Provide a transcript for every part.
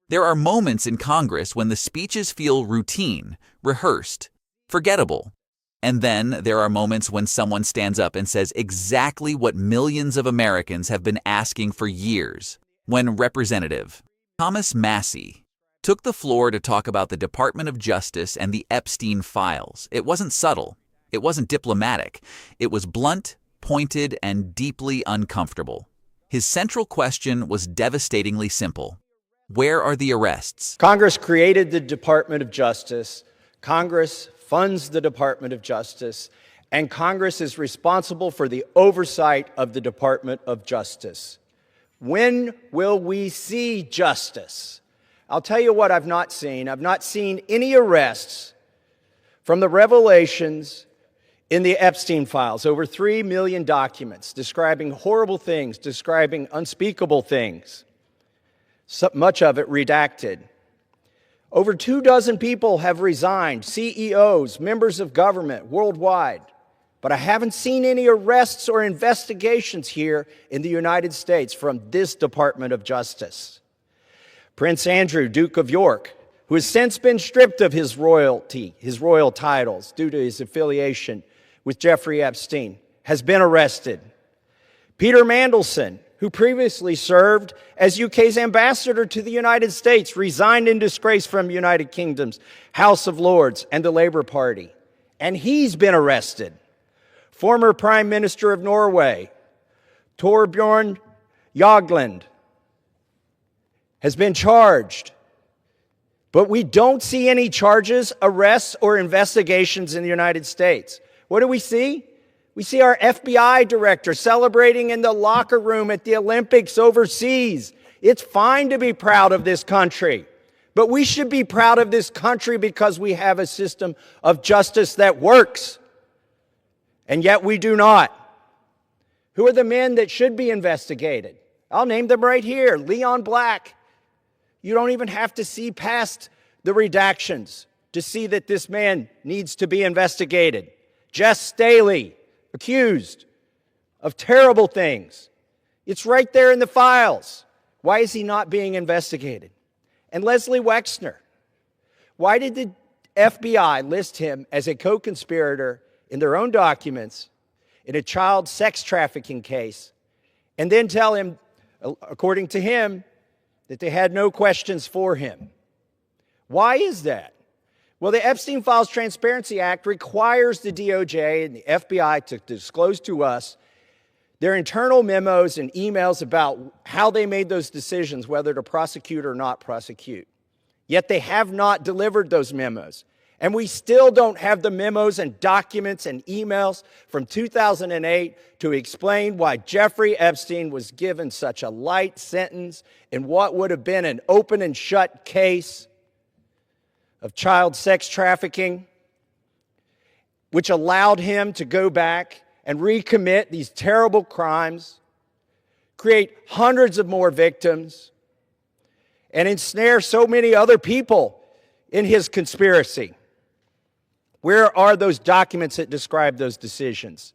There are moments in Congress when the speeches feel routine, rehearsed, forgettable. And then there are moments when someone stands up and says exactly what millions of Americans have been asking for years. When Representative Thomas Massie took the floor to talk about the Department of Justice and the Epstein files, it wasn't subtle. It wasn't diplomatic. It was blunt, pointed, and deeply uncomfortable. His central question was devastatingly simple. Where are the arrests? Congress created the Department of Justice. Congress funds the Department of Justice, and Congress is responsible for the oversight of the Department of Justice. When will we see justice? I'll tell you what I've not seen. I've not seen any arrests from the revelations in the Epstein files, over 3 million documents describing horrible things, describing unspeakable things, so much of it redacted. Over 24 people have resigned, CEOs, members of government worldwide, but I haven't seen any arrests or investigations here in the United States from this Department of Justice. Prince Andrew, Duke of York, who has since been stripped of his royal titles due to his affiliation with Jeffrey Epstein, has been arrested. Peter Mandelson, who previously served as UK's ambassador to the United States, resigned in disgrace from United Kingdom's House of Lords and the Labour Party, and he's been arrested. Former Prime Minister of Norway, Torbjorn Jagland, has been charged. But we don't see any charges, arrests, or investigations in the United States. What do we see? We see our FBI director celebrating in the locker room at the Olympics overseas. It's fine to be proud of this country, but we should be proud of this country because we have a system of justice that works, and yet we do not. Who are the men that should be investigated? I'll name them right here. Leon Black. You don't even have to see past the redactions to see that this man needs to be investigated. Jess Staley, accused of terrible things. It's right there in the files. Why is he not being investigated? And Leslie Wexner. Why did the FBI list him as a co-conspirator in their own documents in a child sex trafficking case and then tell him, according to him, that they had no questions for him? Why is that? Well, the Epstein Files Transparency Act requires the DOJ and the FBI to disclose to us their internal memos and emails about how they made those decisions, whether to prosecute or not prosecute. Yet they have not delivered those memos. And we still don't have the memos and documents and emails from 2008 to explain why Jeffrey Epstein was given such a light sentence in what would have been an open and shut case of child sex trafficking, which allowed him to go back and recommit these terrible crimes, create hundreds of more victims, and ensnare so many other people in his conspiracy. Where are those documents that describe those decisions?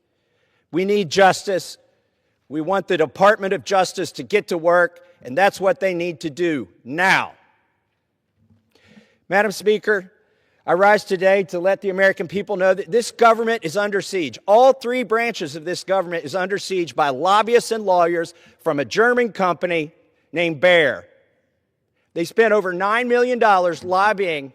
We need justice. We want the Department of Justice to get to work, and that's what they need to do now. Madam Speaker, I rise today to let the American people know that this government is under siege. All 3 branches of this government is under siege by lobbyists and lawyers from a German company named Bayer. They spent over $9 million lobbying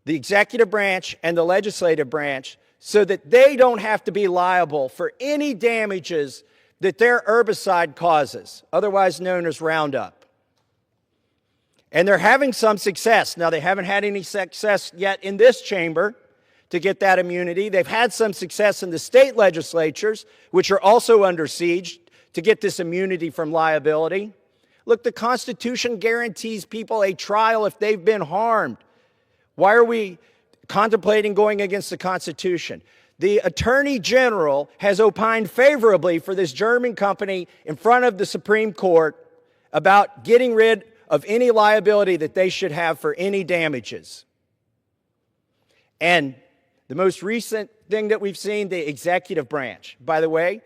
the executive branch and the legislative branch so that they don't have to be liable for any damages that their herbicide causes, otherwise known as Roundup. And they're having some success. Now, they haven't had any success yet in this chamber to get that immunity. They've had some success in the state legislatures, which are also under siege, to get this immunity from liability. Look, the Constitution guarantees people a trial if they've been harmed. Why are we contemplating going against the Constitution? The Attorney General has opined favorably for this German company in front of the Supreme Court about getting rid of any liability that they should have for any damages. And the most recent thing that we've seen, the executive branch. By the way,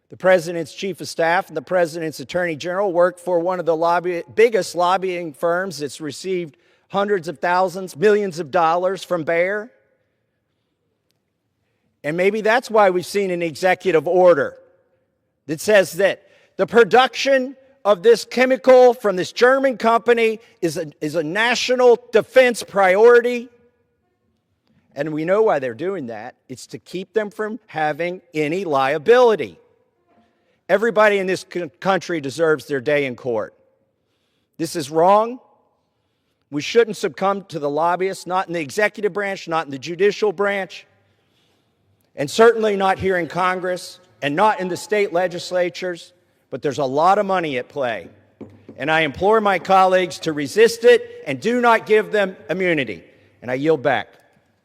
The president's chief of staff and the president's attorney general worked for one of the biggest lobbying firms that's received hundreds of thousands, millions of dollars from Bayer. And maybe that's why we've seen an executive order that says that the production of this chemical from this German company is a national defense priority. And we know why they're doing that. It's to keep them from having any liability. Everybody in this country deserves their day in court. This is wrong. We shouldn't succumb to the lobbyists, not in the executive branch, not in the judicial branch, and certainly not here in Congress, and not in the state legislatures, but there's a lot of money at play. And I implore my colleagues to resist it and do not give them immunity. And I yield back.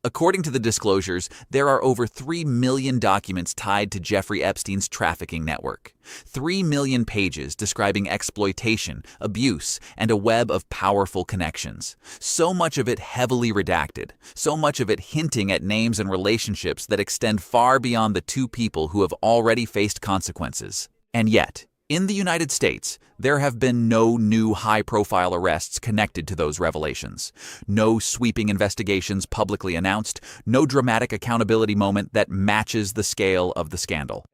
According to the disclosures, there are over 3 million documents tied to Jeffrey Epstein's trafficking network. 3 million pages describing exploitation, abuse, and a web of powerful connections. So much of it heavily redacted, so much of it hinting at names and relationships that extend far beyond the two people who have already faced consequences. And yet, in the United States, there have been no new high-profile arrests connected to those revelations. No sweeping investigations publicly announced, no dramatic accountability moment that matches the scale of the scandal.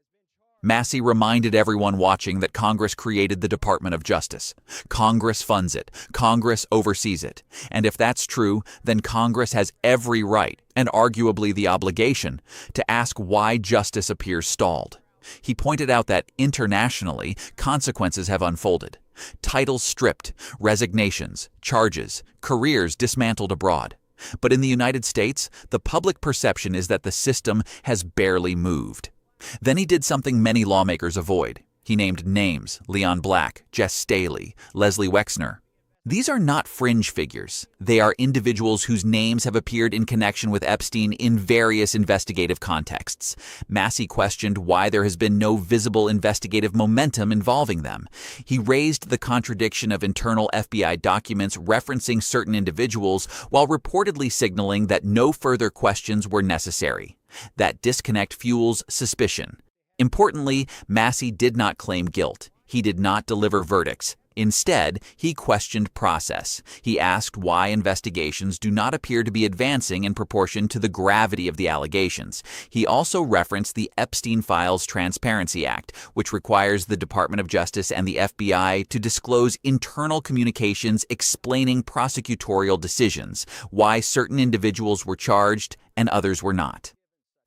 Massie reminded everyone watching that Congress created the Department of Justice. Congress funds it. Congress oversees it. And if that's true, then Congress has every right, and arguably the obligation, to ask why justice appears stalled. He pointed out that, internationally, consequences have unfolded. Titles stripped, resignations, charges, careers dismantled abroad. But in the United States, the public perception is that the system has barely moved. Then he did something many lawmakers avoid. He named names: Leon Black, Jess Staley, Leslie Wexner. These are not fringe figures. They are individuals whose names have appeared in connection with Epstein in various investigative contexts. Massie questioned why there has been no visible investigative momentum involving them. He raised the contradiction of internal FBI documents referencing certain individuals while reportedly signaling that no further questions were necessary. That disconnect fuels suspicion. Importantly, Massie did not claim guilt. He did not deliver verdicts. Instead, he questioned process. He asked why investigations do not appear to be advancing in proportion to the gravity of the allegations. He also referenced the Epstein Files Transparency Act, which requires the Department of Justice and the FBI to disclose internal communications explaining prosecutorial decisions, why certain individuals were charged and others were not.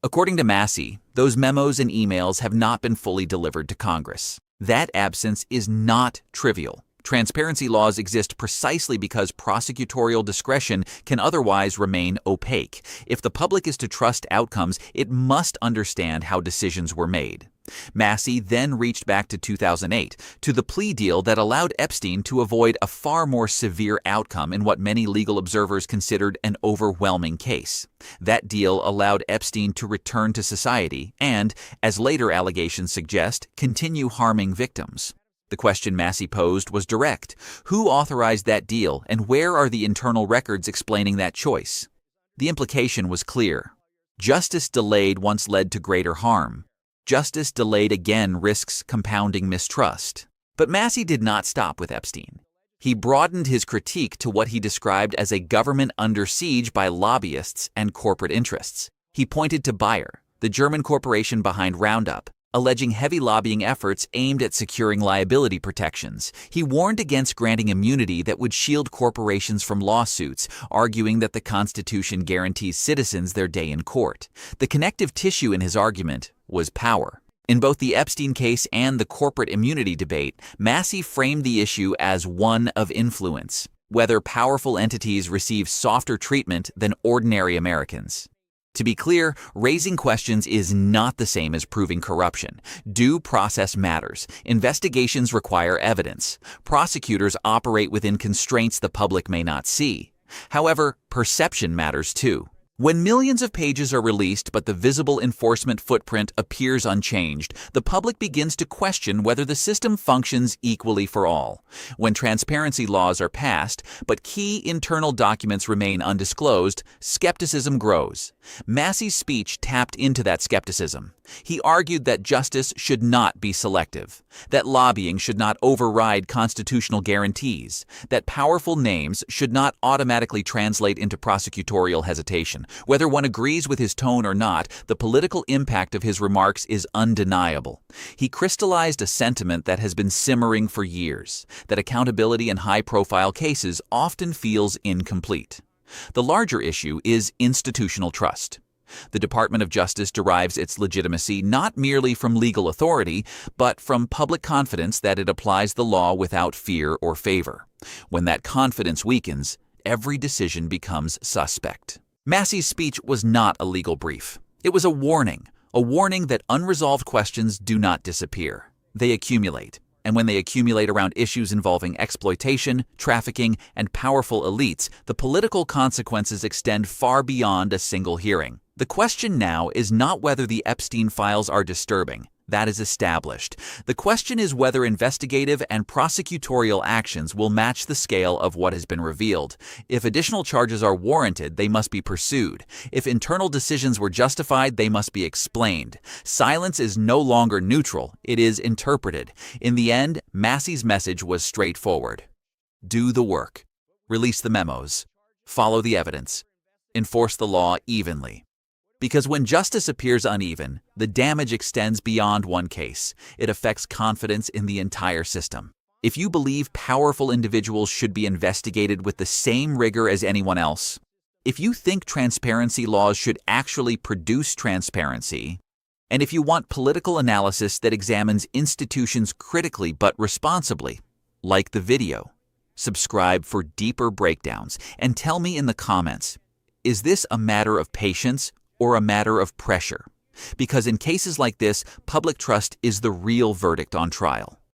According to Massie, those memos and emails have not been fully delivered to Congress. That absence is not trivial. Transparency laws exist precisely because prosecutorial discretion can otherwise remain opaque. If the public is to trust outcomes, it must understand how decisions were made. Massie then reached back to 2008, to the plea deal that allowed Epstein to avoid a far more severe outcome in what many legal observers considered an overwhelming case. That deal allowed Epstein to return to society and, as later allegations suggest, continue harming victims. The question Massie posed was direct. Who authorized that deal, and where are the internal records explaining that choice? The implication was clear. Justice delayed once led to greater harm. Justice delayed again risks compounding mistrust. But Massie did not stop with Epstein. He broadened his critique to what he described as a government under siege by lobbyists and corporate interests. He pointed to Bayer, the German corporation behind Roundup, alleging heavy lobbying efforts aimed at securing liability protections. He warned against granting immunity that would shield corporations from lawsuits, arguing that the Constitution guarantees citizens their day in court. The connective tissue in his argument was power. In both the Epstein case and the corporate immunity debate, Massie framed the issue as one of influence, whether powerful entities receive softer treatment than ordinary Americans. To be clear, raising questions is not the same as proving corruption. Due process matters. Investigations require evidence. Prosecutors operate within constraints the public may not see. However, perception matters too. When millions of pages are released but the visible enforcement footprint appears unchanged, the public begins to question whether the system functions equally for all. When transparency laws are passed, but key internal documents remain undisclosed, skepticism grows. Massie's speech tapped into that skepticism. He argued that justice should not be selective, that lobbying should not override constitutional guarantees, that powerful names should not automatically translate into prosecutorial hesitation. Whether one agrees with his tone or not, the political impact of his remarks is undeniable. He crystallized a sentiment that has been simmering for years, that accountability in high-profile cases often feels incomplete. The larger issue is institutional trust. The Department of Justice derives its legitimacy not merely from legal authority, but from public confidence that it applies the law without fear or favor. When that confidence weakens, every decision becomes suspect. Massie's speech was not a legal brief. It was a warning that unresolved questions do not disappear. They accumulate. And when they accumulate around issues involving exploitation, trafficking, and powerful elites, the political consequences extend far beyond a single hearing. The question now is not whether the Epstein files are disturbing. That is established. The question is whether investigative and prosecutorial actions will match the scale of what has been revealed. If additional charges are warranted, they must be pursued. If internal decisions were justified, they must be explained. Silence is no longer neutral, it is interpreted. In the end, Massie's message was straightforward. Do the work. Release the memos. Follow the evidence. Enforce the law evenly. Because when justice appears uneven, the damage extends beyond one case. It affects confidence in the entire system. If you believe powerful individuals should be investigated with the same rigor as anyone else, if you think transparency laws should actually produce transparency, and if you want political analysis that examines institutions critically but responsibly, like the video. Subscribe for deeper breakdowns and tell me in the comments, is this a matter of patience or a matter of pressure? Because in cases like this, public trust is the real verdict on trial.